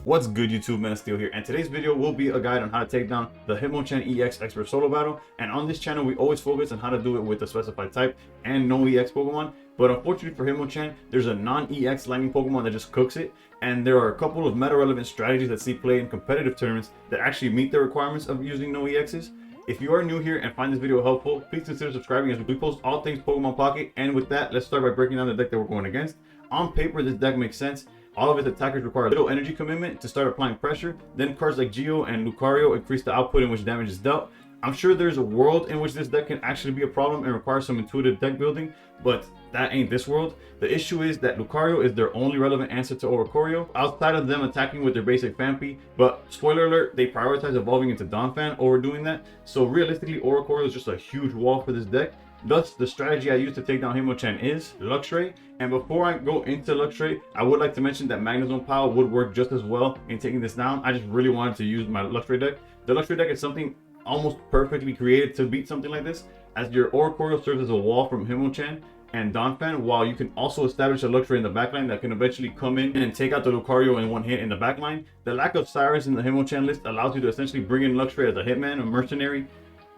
What's good, YouTube? Man of Steel here, and today's video will be a guide on how to take down the Hitmonchan EX Expert Solo Battle. And on this channel, we always focus on how to do it with a specified type and no EX Pokemon. But unfortunately for Hitmonchan, there's a non-EX lightning Pokemon that just cooks it. And there are a couple of meta-relevant strategies that see play in competitive tournaments that actually meet the requirements of using no EXs. If you are new here and find this video helpful, please consider subscribing as we post all things Pokemon Pocket. And with that, let's start by breaking down the deck that we're going against. On paper, this deck makes sense. All of its attackers require little energy commitment to start applying pressure. Then cards like Geo and Lucario increase the output in which damage is dealt. I'm sure there's a world in which this deck can actually be a problem and require some intuitive deck building, but that ain't this world. The issue is that Lucario is their only relevant answer to Oricorio, outside of them attacking with their basic Phanpy. But spoiler alert, they prioritize evolving into Donphan over doing that. So realistically, Oricorio is just a huge wall for this deck. Thus, the strategy I use to take down Hitmonchan is Luxray. And before I go into Luxray, I would like to mention that Magnezone Power would work just as well in taking this down. I just really wanted to use my Luxray deck. The Luxray deck is something almost perfectly created to beat something like this, as your Oricorio serves as a wall from Hitmonchan and Donphan, while you can also establish a Luxray in the backline that can eventually come in and take out the Lucario in one hit in the backline. The lack of Cyrus in the Hitmonchan list allows you to essentially bring in Luxray as a hitman, a mercenary.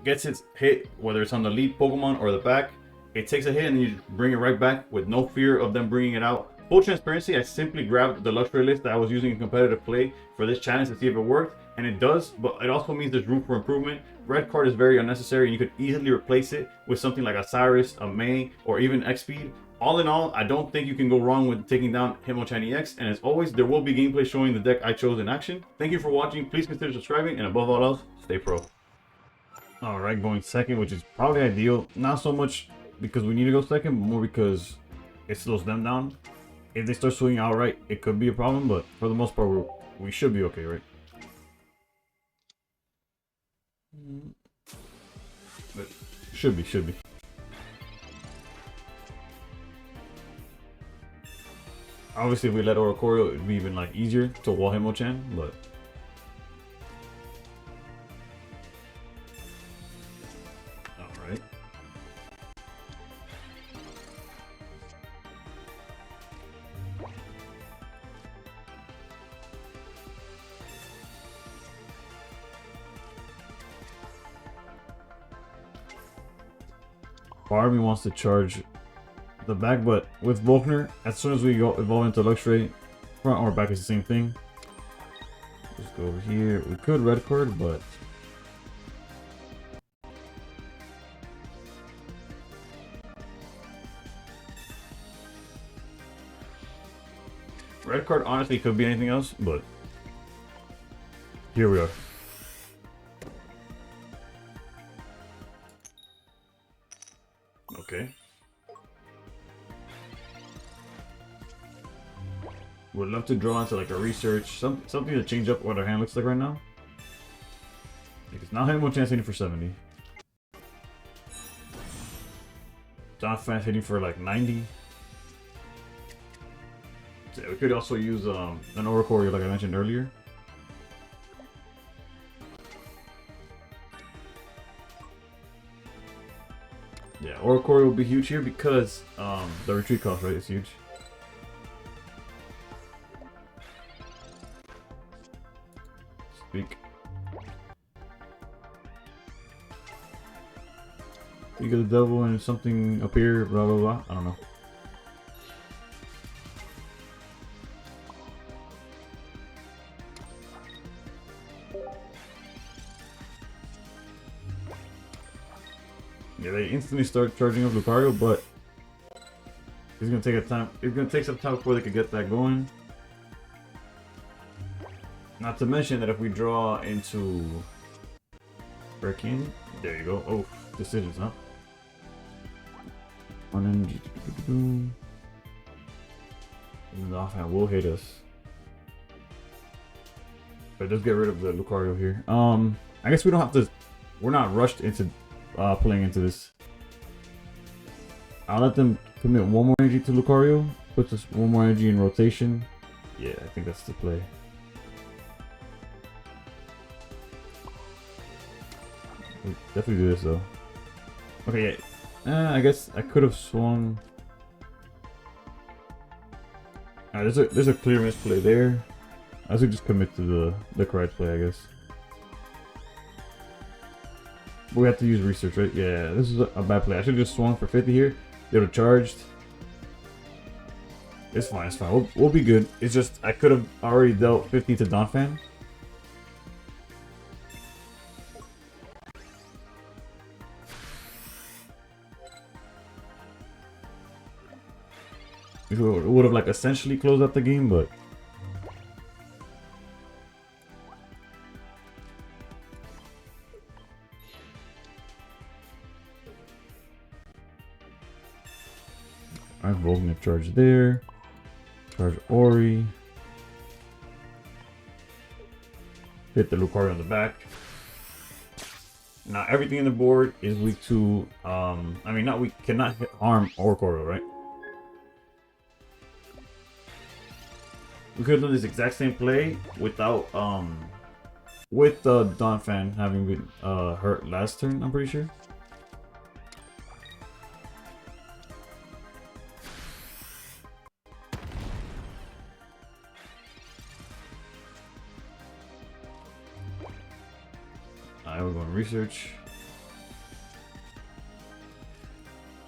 Gets its hit, whether it's on the lead Pokemon or the back, it takes a hit and you bring it right back with no fear of them bringing it out. Full transparency, I simply grabbed the Luxray list that I was using in competitive play for this challenge to see if it worked, and it does, but it also means there's room for improvement. Red card is very unnecessary and you could easily replace it with something like a Cyrus, a May, or even X-Speed. All in all, I don't think you can go wrong with taking down Hitmonchan EX, and as always, there will be gameplay showing the deck I chose in action. Thank you for watching, please consider subscribing, and above all else, stay pro. Alright, going second, which is probably ideal. Not so much because we need to go second, but more because it slows them down. If they start swinging outright, it could be a problem, but for the most part, we should be okay, right? But should be. Obviously, if we let Oricorio, it'd be even like easier to wall Hitmonchan, but alright. Part of me wants to charge the back, but with Volkner, as soon as we go evolve into Luxray, front or back is the same thing. Just go over here. We could red card, but red card honestly could be anything else, but here we are. Okay. Would love to draw into like a research, something to change up what our hand looks like right now. Because now Hitmonchan's hitting for 70. Donphan's hitting for like 90. So yeah, we could also use an Oricorio like I mentioned earlier. Yeah, Oricorio will be huge here because the retreat cost, right, is huge. Speak. You get the devil and something up here, blah blah blah. I don't know. Yeah, they instantly start charging up Lucario, but it's gonna take a time. It's gonna take some time before they could get that going. Not to mention that if we draw into Hurricane, there you go. Oh, decisions, huh? On energy. And the offhand will hit us. But just get rid of the Lucario here. I guess we don't have to. We're not rushed into playing into this. I'll let them commit one more energy to Lucario. Puts us one more energy in rotation. Yeah, I think that's the play. We'll definitely do this though. Okay, yeah. I guess I could have swung. There's a clear misplay there. I should just commit to the correct play, I guess. But we have to use research, right? Yeah, this is a bad play. I should have just swung for 50 here. They would have charged. It's fine, it's fine. We'll be good. It's just I could have already dealt 50 to Donphan. It would have like essentially closed out the game, but I have Volgniff charge there. Charge Ori. Hit the Lucario on the back. Now everything in the board is weak to I mean not weak, cannot harm Oricorio, right? We could have done this exact same play without with Donphan having been hurt last turn, I'm pretty sure. Alright, we're going research.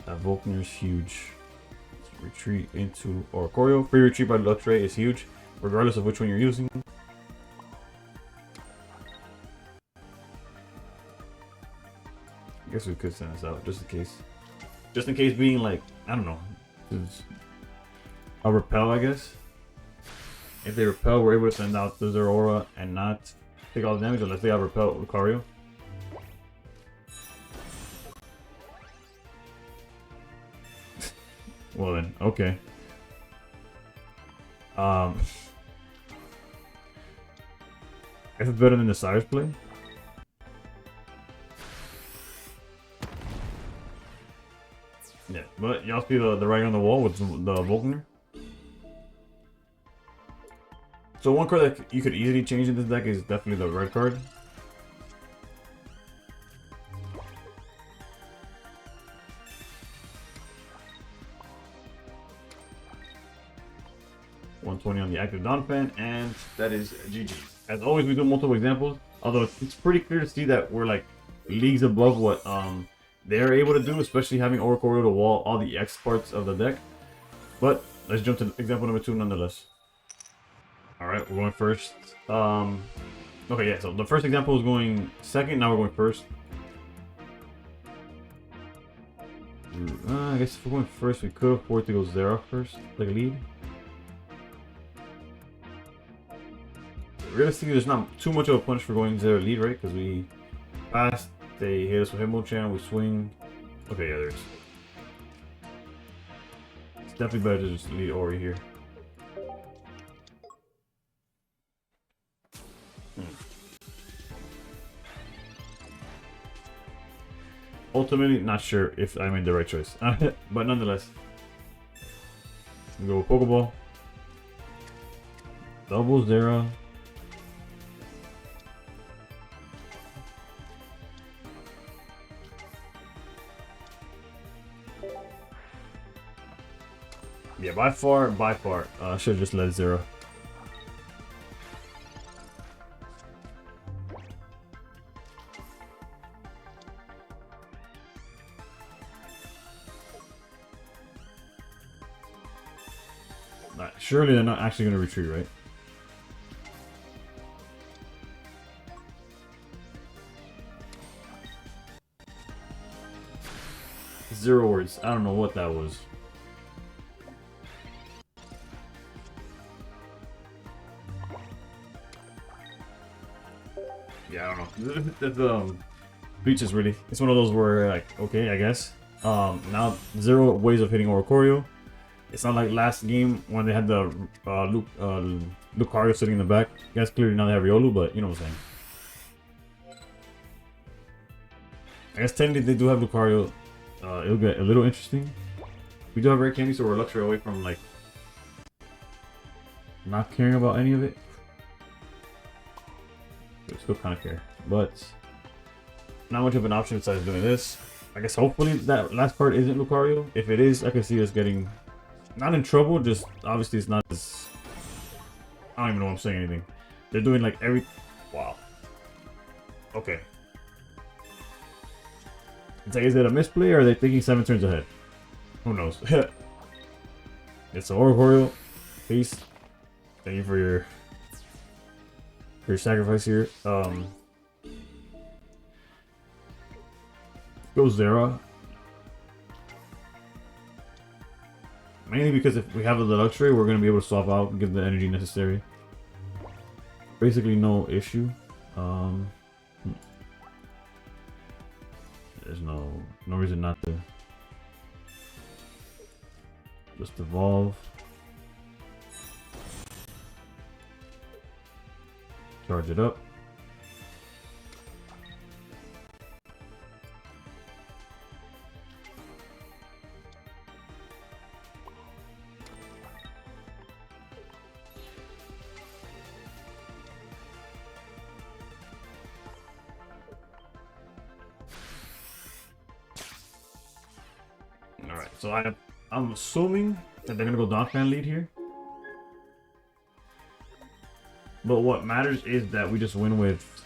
That Volkner's huge. Let's retreat into Oricorio. Free retreat by Luxray is huge, regardless of which one you're using. I guess we could send this out just in case. Just in case being like, I don't know. A repel, I guess. If they repel, we're able to send out the Zeraora and not take all the damage unless they have repel Lucario. Well then, okay. If it's better than the Cyrus play. Yeah, but y'all see the writing on the wall with the Volkner. So one card that you could easily change in this deck is definitely the red card. $120 on the active Donphan, and that is GG. As always, we do multiple examples, although it's pretty clear to see that we're like leagues above what they're able to do, especially having Oricorio to wall all the X parts of the deck. But let's jump to example number 2 nonetheless. Alright, we're going first. Okay, yeah, so the first example was going second, now we're going first. I guess if we're going first, we could afford to go Zera first, like a lead. Realistically, there's not too much of a punch for going Zera lead, right? Because we pass, they hit us with Hitmonchan, we swing. Okay, yeah, there is. It's definitely better to just lead Ori here. Ultimately, not sure if I made the right choice, but nonetheless, we go with Pokeball, double Zera. Yeah, by far, I should have just let Zera. Surely they're not actually going to retreat, right? Zero words. I don't know what that was. Yeah, I don't know. The Beach is really, it's one of those where like, okay, I guess. Now 0 ways of hitting Oricorio. It's not like last game when they had the Lucario sitting in the back. Guys, clearly now they have Riolu, but you know what I'm saying. I guess technically they do have Lucario. It'll get a little interesting. We do have Rare Candy, so we're Luxray away from like not caring about any of it. We still kind of care, but not much of an option besides doing this. I guess hopefully that last part isn't Lucario. If it is, I can see us getting not in trouble, just obviously it's not as I don't even know if I'm saying anything. They're doing like every... Wow. Okay. It's like, is it a misplay or are they thinking 7 turns ahead? Who knows? It's an Oricorio. Peace. Thank you for your sacrifice here. Go Zera. Mainly because if we have the Luxray, we're going to be able to swap out and give the energy necessary. Basically no issue. There's no reason not to just evolve. Charge it up. Alright, so I'm assuming that they're gonna go Donphan lead here. But what matters is that we just win with...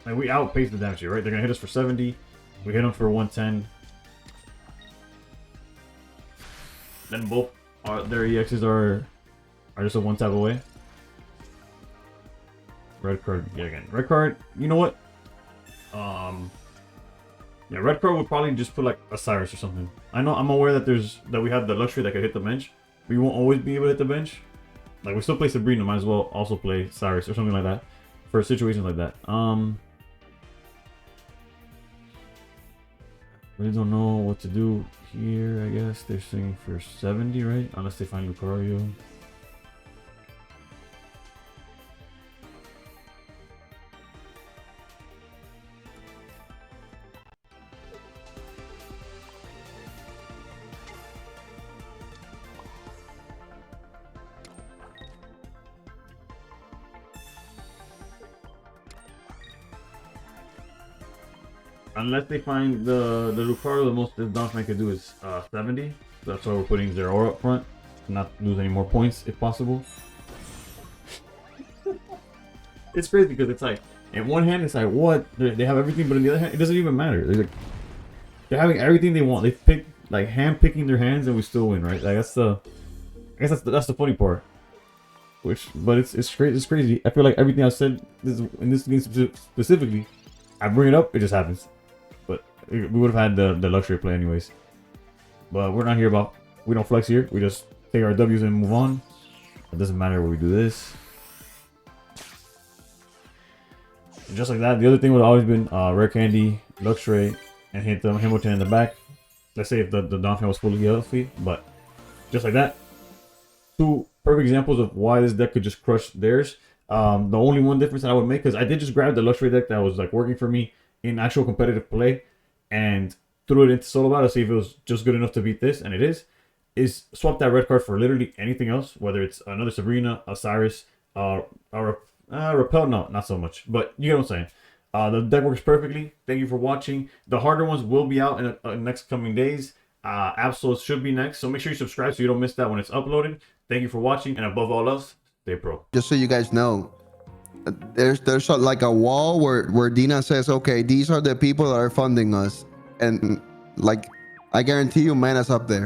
Like, we outpace the damage here, right? They're gonna hit us for 70. We hit them for 110. Then both their EXs are just a 1 tap away. Red card, yeah, again. Red card, you know what? Yeah, red card would probably just put like a Cyrus or something. I'm aware that we have the Luxray that could hit the bench. We won't always be able to hit the bench. Like, we still play Sabrina, might as well also play Cyrus or something like that for situations like that. Really don't know what to do here. I guess they're swinging for 70, right? Unless they find Lucario. Unless they find the Lucario, the most this Donphan could do is 70. So that's why we're putting Zeraora up front. Not lose any more points if possible. It's crazy because it's like, in one hand it's like, what? They have everything, but in the other hand, it doesn't even matter. They're having everything they want. They pick, like, hand picking their hands and we still win, right? Like, that's the... I guess that's the funny part. But it's crazy. I feel like everything I said in this game specifically, I bring it up, it just happens. But we would have had the Luxray play anyways. But we're not here about... We don't flex here. We just take our W's and move on. It doesn't matter where we do this. And just like that, the other thing would have always been Rare Candy, Luxray, and hit the Hitmonchan in the back. Let's say if the Donphan was fully healthy. But just like that. 2 perfect examples of why this deck could just crush theirs. The only one difference that I would make, because I did just grab the Luxray deck that was like working for me in actual competitive play and threw it into solo battle to see if it was just good enough to beat this, and it is swap that red card for literally anything else, whether it's another Sabrina, a Cyrus, Repel, no, not so much, but you get what I'm saying. The deck works perfectly. Thank you for watching. The harder ones will be out in the next coming days. Absols should be next, so make sure you subscribe so you don't miss that when it's uploaded. Thank you for watching, and above all else, stay pro. Just so you guys know, there's like a wall where Dina says, okay, these are the people that are funding us, and like I guarantee you, man, is up there.